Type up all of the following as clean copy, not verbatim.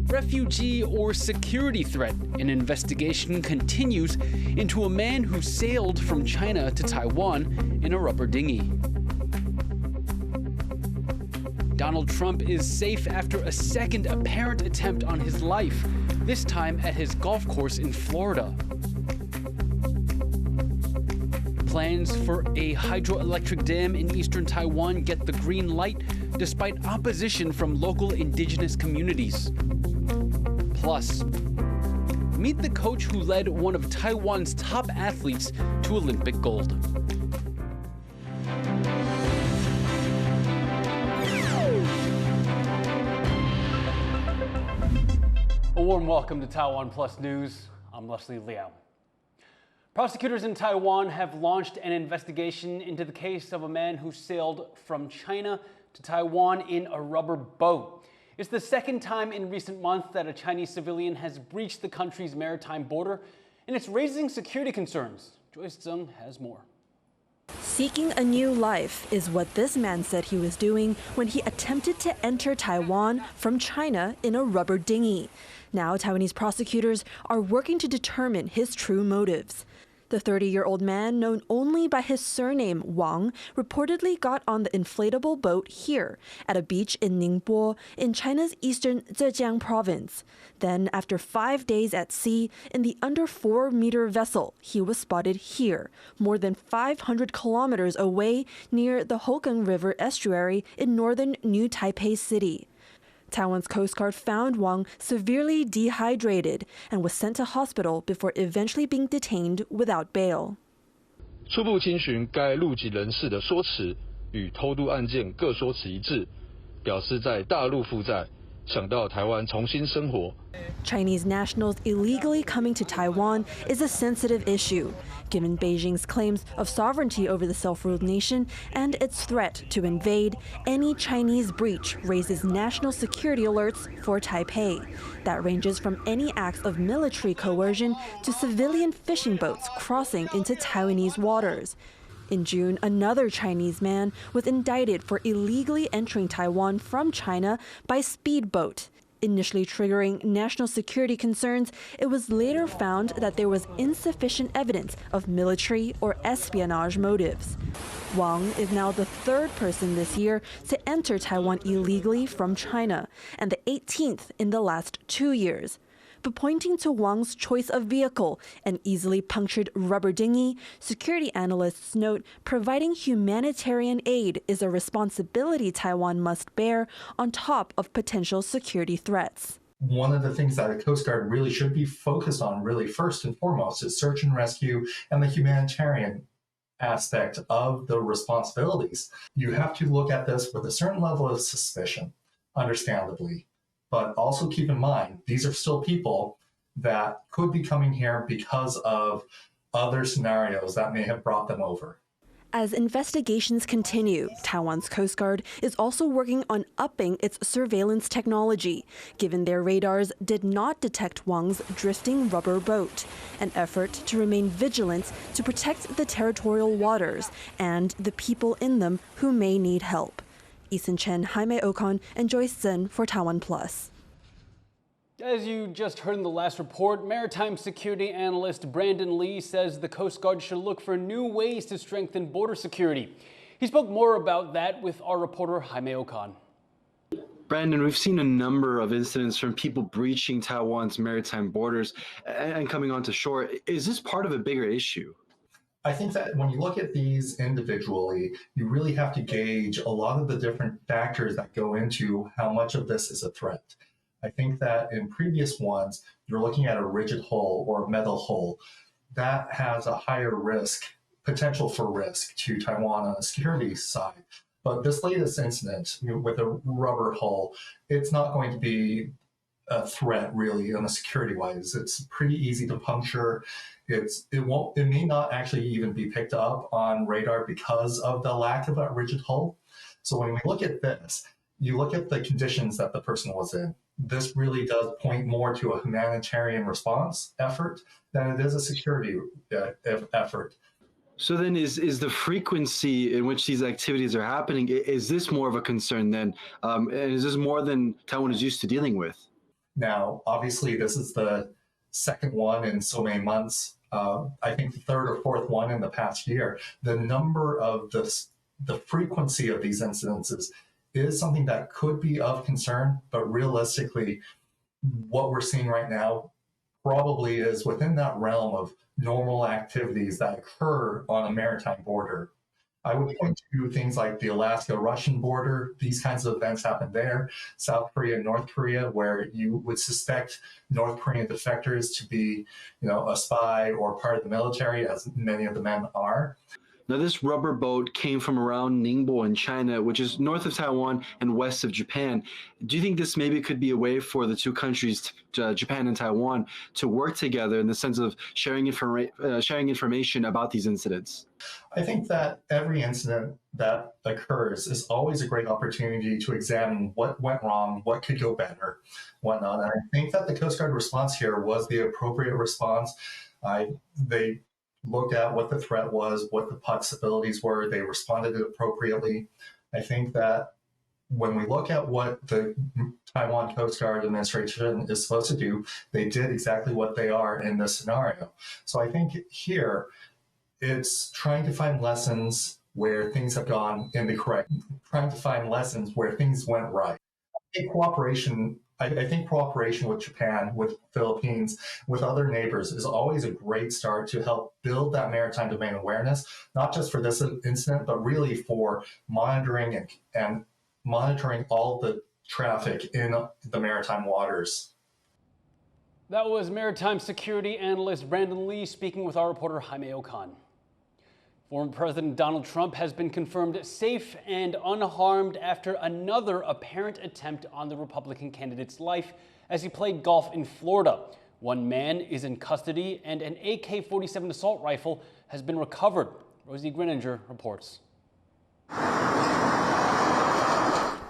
Refugee or security threat. An investigation continues into a man who sailed from China to Taiwan in a rubber dinghy. Donald Trump is safe after a second apparent attempt on his life, this time at his golf course in Florida. Plans for a hydroelectric dam in eastern Taiwan get the green light despite opposition from local indigenous communities. Plus, meet the coach who led one of Taiwan's top athletes to Olympic gold. A warm welcome to TaiwanPlus News. I'm Leslie Liao. Prosecutors in Taiwan have launched an investigation into the case of a man who sailed from China to Taiwan in a rubber boat. It's the second time in recent months that a Chinese civilian has breached the country's maritime border, and it's raising security concerns. Joyce Tseng has more. Seeking a new life is what this man said he was doing when he attempted to enter Taiwan from China in a rubber dinghy. Now, Taiwanese prosecutors are working to determine his true motives. The 30-year-old man, known only by his surname Wang, reportedly got on the inflatable boat here at a beach in Ningbo in China's eastern Zhejiang province. Then, after 5 days at sea in the under 4-meter vessel, he was spotted here, more than 500 kilometers away near the Hogang River estuary in northern New Taipei City. Taiwan's Coast Guard found Wang severely dehydrated and was sent to hospital before eventually being detained without bail. 初步清询该陆籍人士的说辞与偷渡案件各说辞一致，表示在大陆负债，想到台湾重新生活。 Chinese nationals illegally coming to Taiwan is a sensitive issue, given Beijing's claims of sovereignty over the self-ruled nation and its threat to invade. Any Chinese breach raises national security alerts for Taipei. That ranges from any acts of military coercion to civilian fishing boats crossing into Taiwanese waters. In June, another Chinese man was indicted for illegally entering Taiwan from China by speedboat. Initially triggering national security concerns, it was later found that there was insufficient evidence of military or espionage motives. Wang is now the third person this year to enter Taiwan illegally from China, and the 18th in the last 2 years. But pointing to Wang's choice of vehicle, an easily punctured rubber dinghy, security analysts note providing humanitarian aid is a responsibility Taiwan must bear on top of potential security threats. One of the things that the Coast Guard really should be focused on, really first and foremost, is search and rescue and the humanitarian aspect of the responsibilities. You have to look at this with a certain level of suspicion, understandably. But also keep in mind, these are still people that could be coming here because of other scenarios that may have brought them over. As investigations continue, Taiwan's Coast Guard is also working on upping its surveillance technology, given their radars did not detect Wang's drifting rubber boat, an effort to remain vigilant to protect the territorial waters and the people in them who may need help. Eason Chen, Jaime Ocon, and Joyce Zhen for TaiwanPlus. As you just heard in the last report, maritime security analyst Brandon Lee says the Coast Guard should look for new ways to strengthen border security. He spoke more about that with our reporter Jaime Ocon. Brandon, we've seen a number of incidents from people breaching Taiwan's maritime borders and coming onto shore. Is this part of a bigger issue? I think that when you look at these individually, you really have to gauge a lot of the different factors that go into how much of this is a threat. I think that in previous ones, you're looking at a rigid hull or a metal hull. That has a higher risk, potential for risk to Taiwan on the security side. But this latest incident with a rubber hull, it's not going to be a threat really on the security-wise. It's pretty easy to puncture. It may not actually even be picked up on radar because of the lack of a rigid hull. So when we look at this, you look at the conditions that the person was in. This really does point more to a humanitarian response effort than it is a security effort. So then is the frequency in which these activities are happening, is this more of a concern then? And is this more than Taiwan is used to dealing with? Now, obviously, this is the second one in so many months. I think the third or fourth one in the past year. The number of the frequency of these incidences is something that could be of concern, but realistically, what we're seeing right now probably is within that realm of normal activities that occur on a maritime border. I would point to things like the Alaska-Russian border. These kinds of events happen there. South Korea and North Korea, where you would suspect North Korean defectors to be, a spy or part of the military, as many of the men are. Now, this rubber boat came from around Ningbo in China, which is north of Taiwan and west of Japan. Do you think this maybe could be a way for the two countries, Japan and Taiwan, to work together in the sense of sharing information about these incidents? I think that every incident that occurs is always a great opportunity to examine what went wrong, what could go better, whatnot. And I think that the Coast Guard response here was the appropriate response. They looked at what the threat was, what the possibilities were. They responded appropriately. I think that when we look at what the Taiwan Coast Guard administration is supposed to do, they did exactly what they are in this scenario. So I think here it's trying to find lessons where things have gone incorrect, trying to find lessons where things went right. I think cooperation with Japan, with Philippines, with other neighbors is always a great start to help build that maritime domain awareness, not just for this incident, but really for monitoring and monitoring all the traffic in the maritime waters. That was maritime security analyst Brandon Lee speaking with our reporter Jaime Okan. Former President Donald Trump has been confirmed safe and unharmed after another apparent attempt on the Republican candidate's life as he played golf in Florida. One man is in custody and an AK-47 assault rifle has been recovered. Rosie Greninger reports. A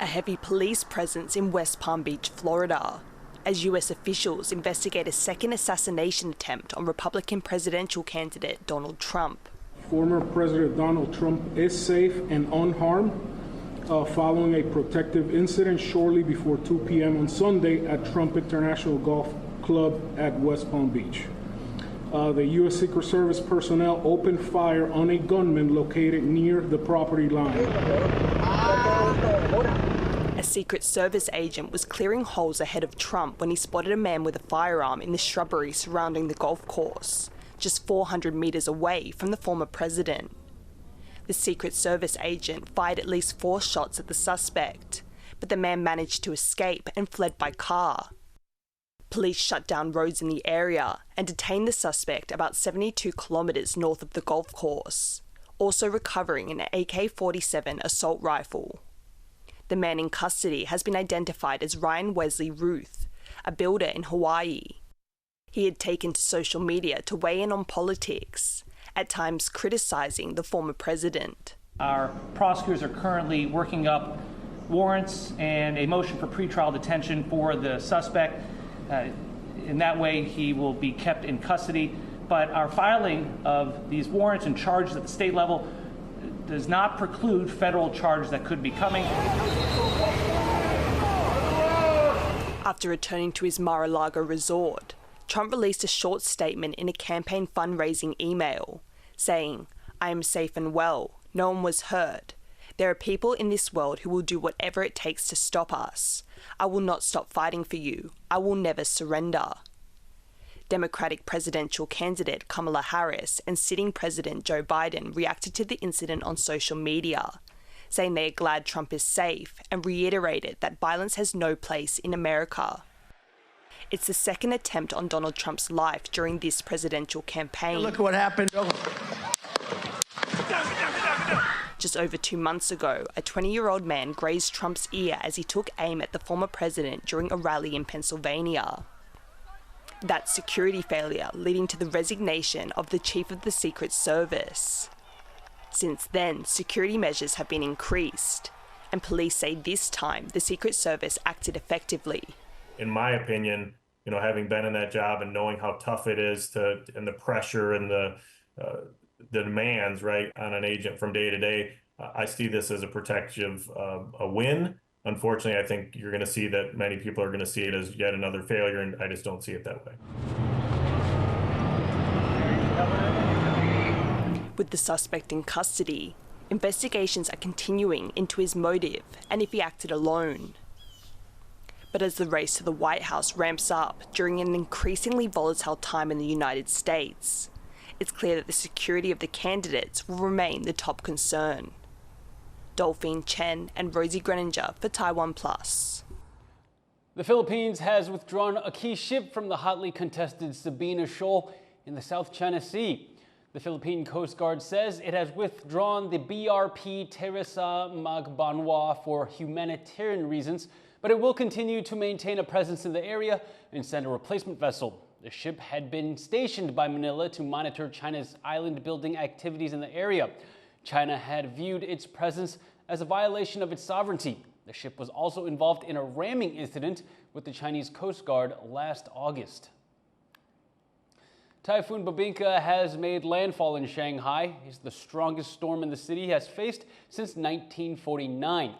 heavy police presence in West Palm Beach, Florida, as U.S. officials investigate a second assassination attempt on Republican presidential candidate Donald Trump. Former President Donald Trump is safe and unharmed following a protective incident shortly before 2 p.m. on Sunday at Trump International Golf Club at West Palm Beach. The U.S. Secret Service personnel opened fire on a gunman located near the property line. A Secret Service agent was clearing holes ahead of Trump when he spotted a man with a firearm in the shrubbery surrounding the golf course, just 400 meters away from the former president. The Secret Service agent fired at least 4 shots at the suspect, but the man managed to escape and fled by car. Police shut down roads in the area and detained the suspect about 72 kilometers north of the golf course, also recovering an AK-47 assault rifle. The man in custody has been identified as Ryan Wesley Ruth, a builder in Hawaii. He had taken to social media to weigh in on politics, at times criticizing the former president. Our prosecutors are currently working up warrants and a motion for pretrial detention for the suspect. In that way, he will be kept in custody. But our filing of these warrants and charges at the state level does not preclude federal charges that could be coming. After returning to his Mar-a-Lago resort, Trump released a short statement in a campaign fundraising email, saying, "I am safe and well. No one was hurt. There are people in this world who will do whatever it takes to stop us. I will not stop fighting for you. I will never surrender." Democratic presidential candidate Kamala Harris and sitting President Joe Biden reacted to the incident on social media, saying they are glad Trump is safe and reiterated that violence has no place in America. It's the second attempt on Donald Trump's life during this presidential campaign. Look what happened. Just over 2 months ago, a 20-year-old man grazed Trump's ear as he took aim at the former president during a rally in Pennsylvania. That security failure leading to the resignation of the chief of the Secret Service. Since then, security measures have been increased, and police say this time the Secret Service acted effectively. In my opinion, having been in that job and knowing how tough it is and the pressure and the the demands, right, on an agent from day to day, I see this as a protective a win. Unfortunately, I think you're going to see that many people are going to see it as yet another failure, and I just don't see it that way. With the suspect in custody, investigations are continuing into his motive and if he acted alone. But as the race to the White House ramps up during an increasingly volatile time in the United States, it's clear that the security of the candidates will remain the top concern. Dolphine Chen and Rosie Greninger for TaiwanPlus. The Philippines has withdrawn a key ship from the hotly contested Sabina Shoal in the South China Sea. The Philippine Coast Guard says it has withdrawn the BRP Teresa Magbanwa for humanitarian reasons, but it will continue to maintain a presence in the area and send a replacement vessel. The ship had been stationed by Manila to monitor China's island-building activities in the area. China had viewed its presence as a violation of its sovereignty. The ship was also involved in a ramming incident with the Chinese Coast Guard last August. Typhoon Babinka has made landfall in Shanghai. It's the strongest storm in the city has faced since 1949.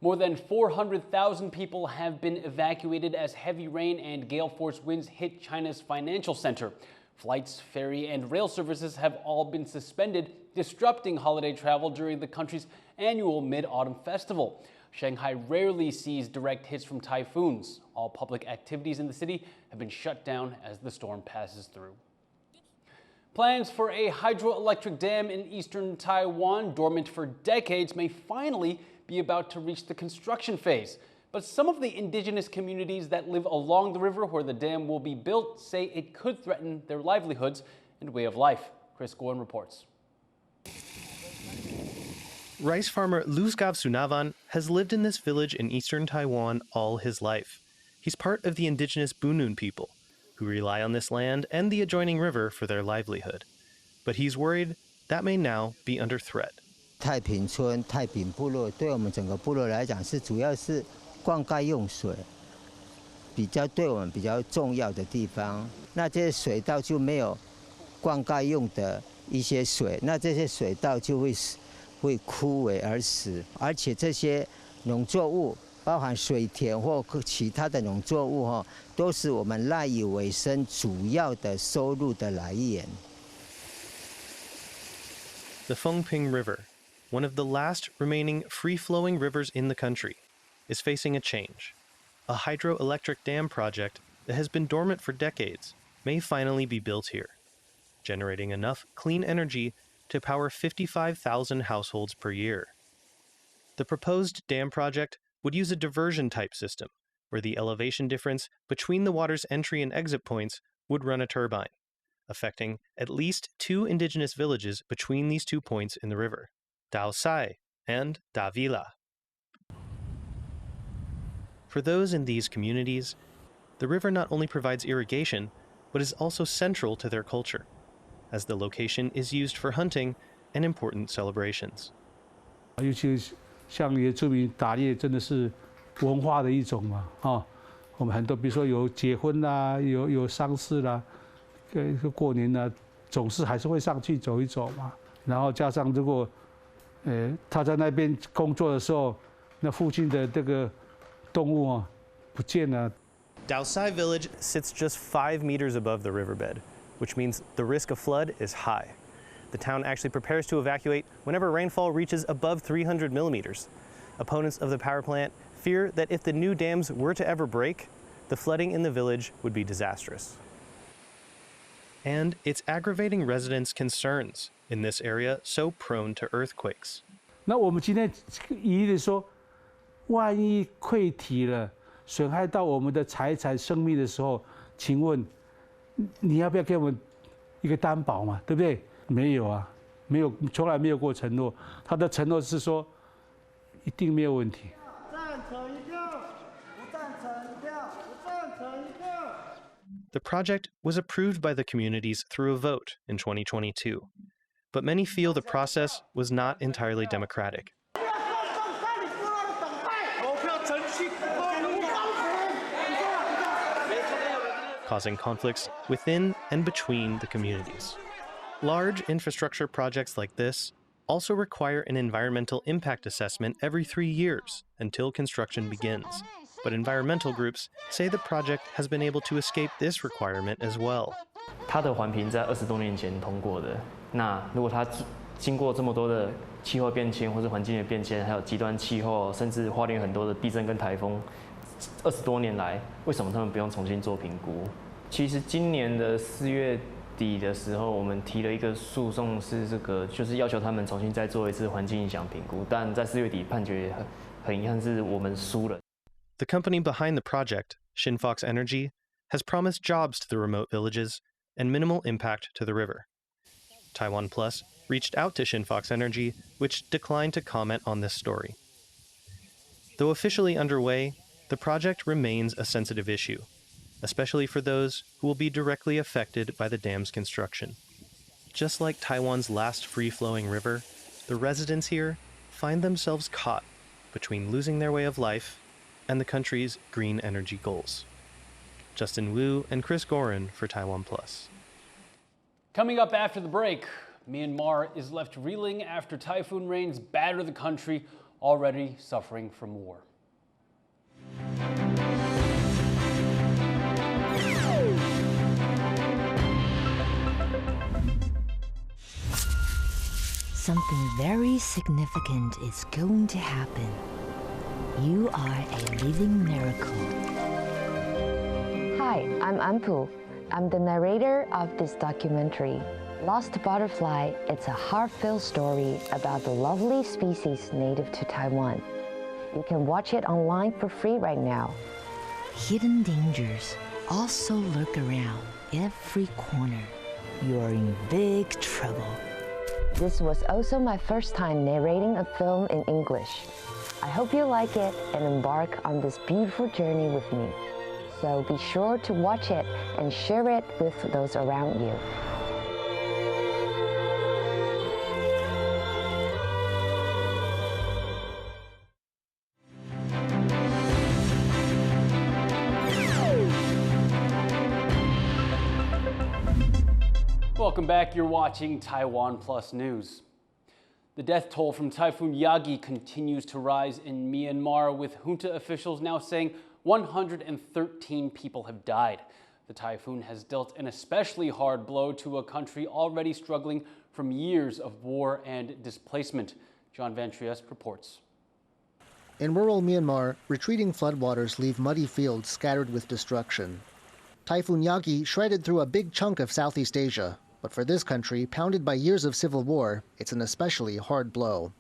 More than 400,000 people have been evacuated as heavy rain and gale force winds hit China's financial center. Flights, ferry, and rail services have all been suspended, disrupting holiday travel during the country's annual Mid-Autumn Festival. Shanghai rarely sees direct hits from typhoons. All public activities in the city have been shut down as the storm passes through. Plans for a hydroelectric dam in eastern Taiwan, dormant for decades, may finally be about to reach the construction phase. But some of the indigenous communities that live along the river where the dam will be built say it could threaten their livelihoods and way of life. Chris Goen reports. Rice farmer Luzgav Sunavan has lived in this village in eastern Taiwan all his life. He's part of the indigenous Bunun people, who rely on this land and the adjoining river for their livelihood. But he's worried that may now be under threat. 太平村、太平部落对我们整个部落来讲是主要是灌溉用水，对我们比较重要的地方。那这些水道就没有灌溉用的一些水，那这些水道就会枯萎而死，而且这些农作物，包含水田或其他的农作物都是我们赖以为生主要的收入的来源。The Fengping River, one of the last remaining free-flowing rivers in the country, is facing a change. A hydroelectric dam project that has been dormant for decades may finally be built here, generating enough clean energy to power 55,000 households per year. The proposed dam project would use a diversion-type system, where the elevation difference between the water's entry and exit points would run a turbine, affecting at least 2 indigenous villages between these 2 points in the river, Dao Sai and Da Vila. For those in these communities, the river not only provides irrigation, but is also central to their culture, as the location is used for hunting and important celebrations. 尤其像原住民打猎，真的是文化的一种嘛，我们很多，比如说有结婚啦，有丧事啦，过年啦，总是还是会上去走一走嘛。然后加上如果，他在那边工作的时候，那附近的这个动物不见了。Dao Sai village sits just 5 meters above the riverbed, which means the risk of flood is high. The town actually prepares to evacuate whenever rainfall reaches above 300 millimeters. Opponents of the power plant fear that if the new dams were to ever break, the flooding in the village would be disastrous. And it's aggravating residents' concerns in this area so prone to earthquakes. 那我们今天疑虑说，万一溃堤了，损害到我们的财产、生命的时候，请问你要不要给我们一个担保嘛？对不对？没有啊，没有，从来没有过承诺。他的承诺是说，一定没有问题。赞成一票，不赞成一票，不赞成一票。The project was approved by the communities through a vote in 2022, but many feel the process was not entirely democratic. Causing conflicts within and between the communities. Large infrastructure projects like this also require an environmental impact assessment every 3 years until construction begins. But environmental groups say the project has been able to escape this requirement as well. 它的环评在20多年前通过的，那如果它经过这么多的气候变迁或是环境的变迁，还有极端气候，甚至花莲很多的地震跟台风，20多年来，为什么他们不用重新做评估？其实今年的4月底的时候，我们提了一个诉讼，是这个就是要求他们重新再做一次环境影响评估，但在4月底判决很遗憾是我们输了。The company behind the project, Shinfox Energy, has promised jobs to the remote villages and minimal impact to the river. TaiwanPlus reached out to Shinfox Energy, which declined to comment on this story. Though officially underway, the project remains a sensitive issue, especially for those who will be directly affected by the dam's construction. Just like Taiwan's last free-flowing river, the residents here find themselves caught between losing their way of life and the country's green energy goals. Justin Wu and Chris Gorin for TaiwanPlus. Coming up after the break, Myanmar is left reeling after typhoon rains batter the country already suffering from war. Something very significant is going to happen. You are a living miracle. Hi, I'm Ampu. I'm the narrator of this documentary. Lost Butterfly, it's a heartfelt story about the lovely species native to Taiwan. You can watch it online for free right now. Hidden dangers also lurk around every corner. You are in big trouble. This was also my first time narrating a film in English. I hope you like it and embark on this beautiful journey with me. So be sure to watch it and share it with those around you. Welcome back. You're watching TaiwanPlus News. The death toll from Typhoon Yagi continues to rise in Myanmar, with junta officials now saying 113 people have died. The typhoon has dealt an especially hard blow to a country already struggling from years of war and displacement. John Van Trieste reports. In rural Myanmar, retreating floodwaters leave muddy fields scattered with destruction. Typhoon Yagi shredded through a big chunk of Southeast Asia, but for this country, pounded by years of civil war, it's an especially hard blow.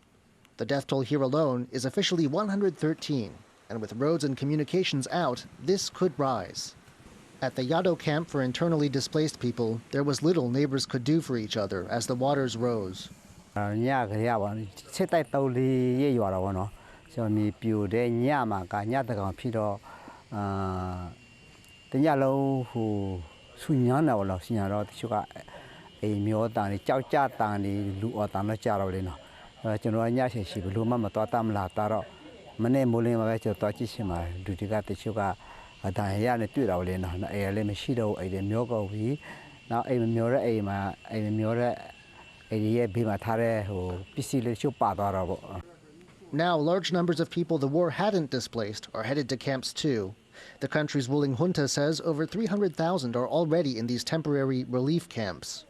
The death toll here alone is officially 113, and with roads and communications out, this could rise. At the Yado camp for internally displaced people, there was little neighbors could do for each other as the waters rose. Now, large numbers of people the war hadn't displaced are headed to camps too. The country's ruling junta says over 300,000 are already in these temporary relief camps.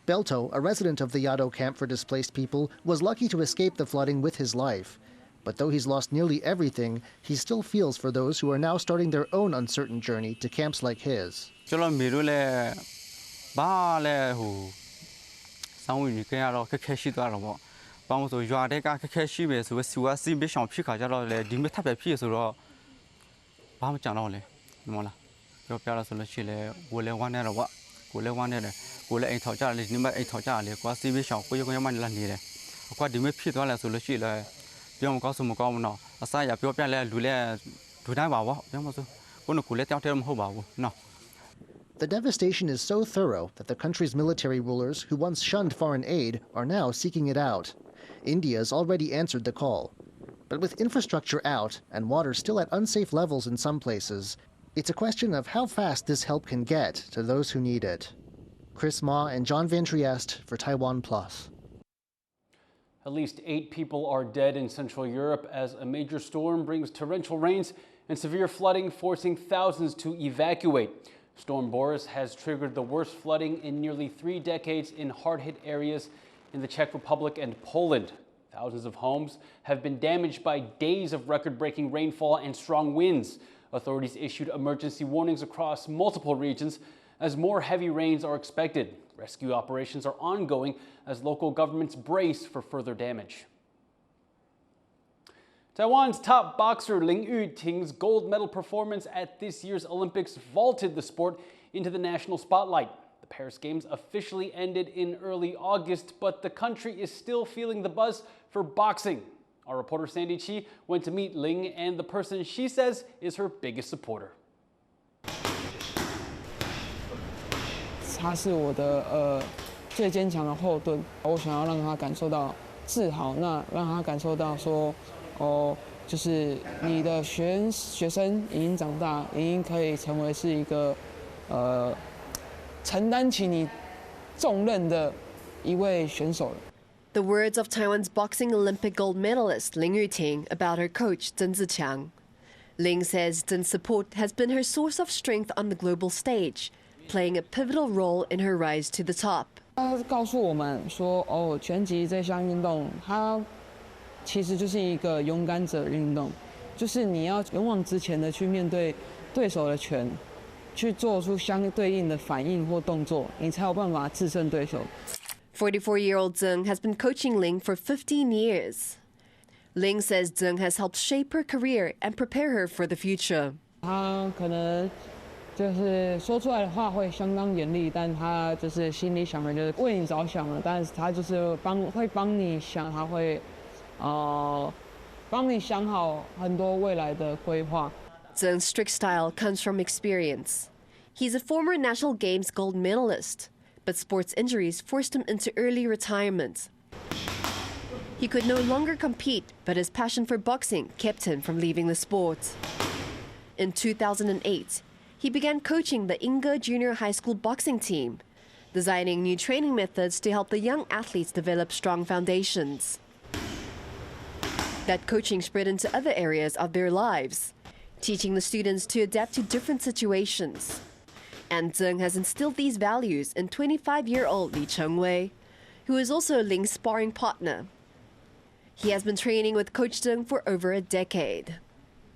Belto, a resident of the Yado camp for displaced people, was lucky to escape the flooding with his life. But though he's lost nearly everything, he still feels for those who are now starting their own uncertain journey to camps like his. The devastation is so thorough that the country's military rulers, who once shunned foreign aid, are now seeking it out. India's already answered the call. But with infrastructure out and water still at unsafe levels in some places, it's a question of how fast this help can get to those who need it. Chris Ma and John Van Trieste for TaiwanPlus. At least 8 people are dead in Central Europe as a major storm brings torrential rains and severe flooding, forcing thousands to evacuate. Storm Boris has triggered the worst flooding in nearly 3 decades in hard-hit areas in the Czech Republic and Poland. Thousands of homes have been damaged by days of record-breaking rainfall and strong winds. Authorities issued emergency warnings across multiple regions as more heavy rains are expected. Rescue operations are ongoing as local governments brace for further damage. Taiwan's top boxer Lin Yu-ting's gold medal performance at this year's Olympics vaulted the sport into the national spotlight. The Paris Games officially ended in early August, but the country is still feeling the buzz for boxing. Our reporter Sandy Chi went to meet Ling and the person she says is her biggest supporter. 他是我的最坚强的后盾，我想要让他感受到自豪，那让他感受到说，就是你的学生已经长大，已经可以成为是一个承担起你重任的一位选手了。 The words of Taiwan's boxing Olympic gold medalist Lin Yu-ting about her coach Tseng Tzu-chiang. Ling says Tseng's support has been her source of strength on the global stage, playing a pivotal role in her rise to the top. 他告诉我们说，拳击这项运动，它其实就是一个勇敢者运动，就是你要勇往直前的去面对对手的拳，去做出相对应的反应或动作，你才有办法制胜对手。 44-year-old Tseng has been coaching Ling for 15 years. Ling says Tseng has helped shape her career and prepare her for the future. 他可能就是说出来的话会相当严厉，但他就是心里想的就是为你着想了，但是他就是会帮你想，他会帮你想好很多未来的规划。 Tseng's strict style comes from experience. He's a former National Games gold medalist, but sports injuries forced him into early retirement. He could no longer compete, but his passion for boxing kept him from leaving the sport. In 2008, he began coaching the Inga Junior High School boxing team, designing new training methods to help the young athletes develop strong foundations. That coaching spread into other areas of their lives, teaching the students to adapt to different situations. And Tseng has instilled these values in 25-year-old Li Chengwei, who is also Ling's sparring partner. He has been training with Coach Tseng for over a decade.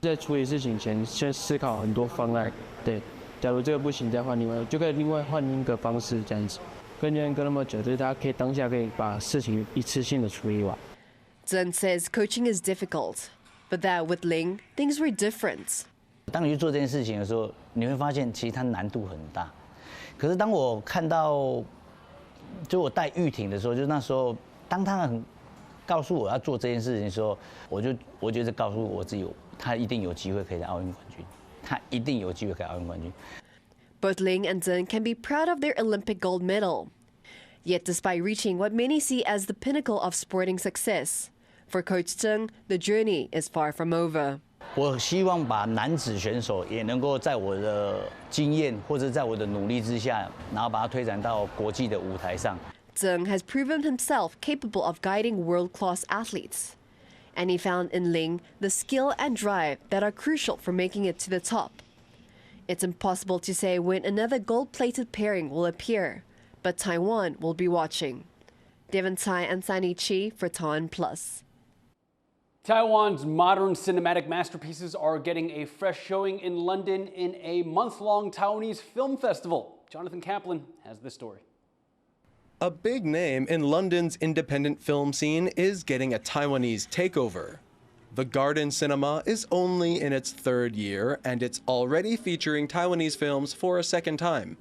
在处理事情前，先思考很多方案。对，假如这个不行，再换另外，就可以另外换一个方式这样子。跟人跟那么久，就是大家可以当下可以把事情一次性的处理完。Tseng says coaching is difficult, but that with Ling, things were different. 当你去做这件事情的时候，你会发现其实它难度很大。可是当我看到，就我带玉婷的时候，就那时候，当他很告诉我要做这件事情的时候，我觉得告诉我自己，他一定有机会可以在奥运冠军，他一定有机会可以奥运冠军。Both Ling and Tseng can be proud of their Olympic gold medal. Yet despite reaching what many see as the pinnacle of sporting success, for Coach Tseng, the journey is far from over. 我希望把男子选手也能够在我的经验或者在我的努力之下，然后把它推展到国际的舞台上。Tseng has proven himself capable of guiding world-class athletes, and he found in Ling the skill and drive that are crucial for making it to the top. It's impossible to say when another gold-plated pairing will appear, but Taiwan will be watching. Devon Tai and Sandy Chi for TaiwanPlus. Taiwan's modern cinematic masterpieces are getting a fresh showing in London in a month-long Taiwanese film festival. Jonathan Kaplan has this story. A big name in London's independent film scene is getting a Taiwanese takeover. The Garden Cinema is only in its 3rd year, and it's already featuring Taiwanese films for a second time.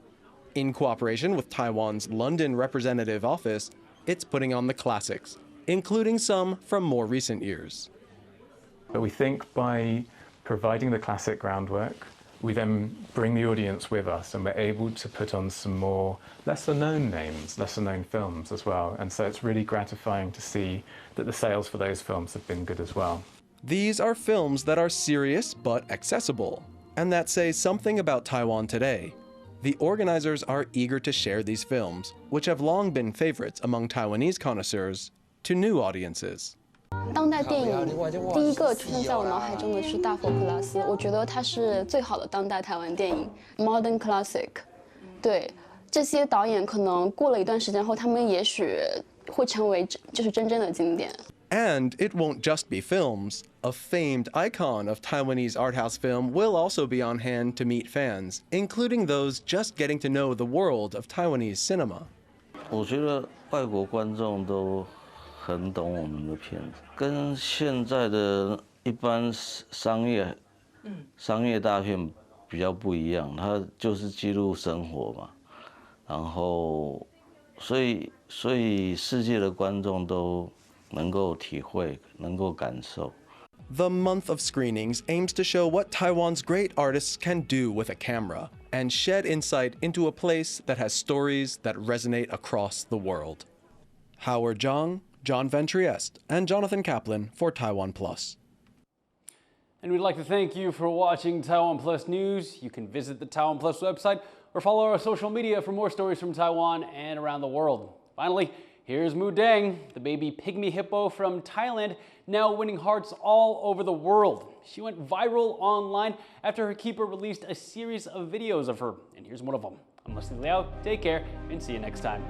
In cooperation with Taiwan's London representative office, it's putting on the classics, including some from more recent years. But we think by providing the classic groundwork, we then bring the audience with us and we're able to put on some more lesser-known names, lesser-known films as well. And so it's really gratifying to see that the sales for those films have been good as well. These are films that are serious but accessible, and that say something about Taiwan today. the organizers are eager to share these films, which have long been favorites among Taiwanese connoisseurs, to new audiences. 当代电影第一个出现在我脑海中的是《大佛普拉斯》，我觉得它是最好的当代台湾电影 ，modern classic。对，这些导演可能过了一段时间后，他们也许会成为就是真正的经典。 And it won't just be films. A famed icon of Taiwanese art house film will also be on hand to meet fans, including those just getting to know the world of Taiwanese cinema. 我觉得外国观众都很懂我们的片子，跟现在的一般商业大片比较不一样，它就是记录生活嘛，然后所以世界的观众都能够体会，能够感受。 The month of screenings aims to show what Taiwan's great artists can do with a camera and shed insight into a place that has stories that resonate across the world. Howard Zhang, John Van Trieste, and Jonathan Kaplan for TaiwanPlus. And we'd like to thank you for watching Taiwan Plus News. You can visit the Taiwan Plus website or follow our social media for more stories from Taiwan and around the world. Finally, here's Mu Deng, the baby pygmy hippo from Thailand, now winning hearts all over the world. She went viral online after her keeper released a series of videos of her, and here's one of them. I'm Liao. Take care, and see you next time.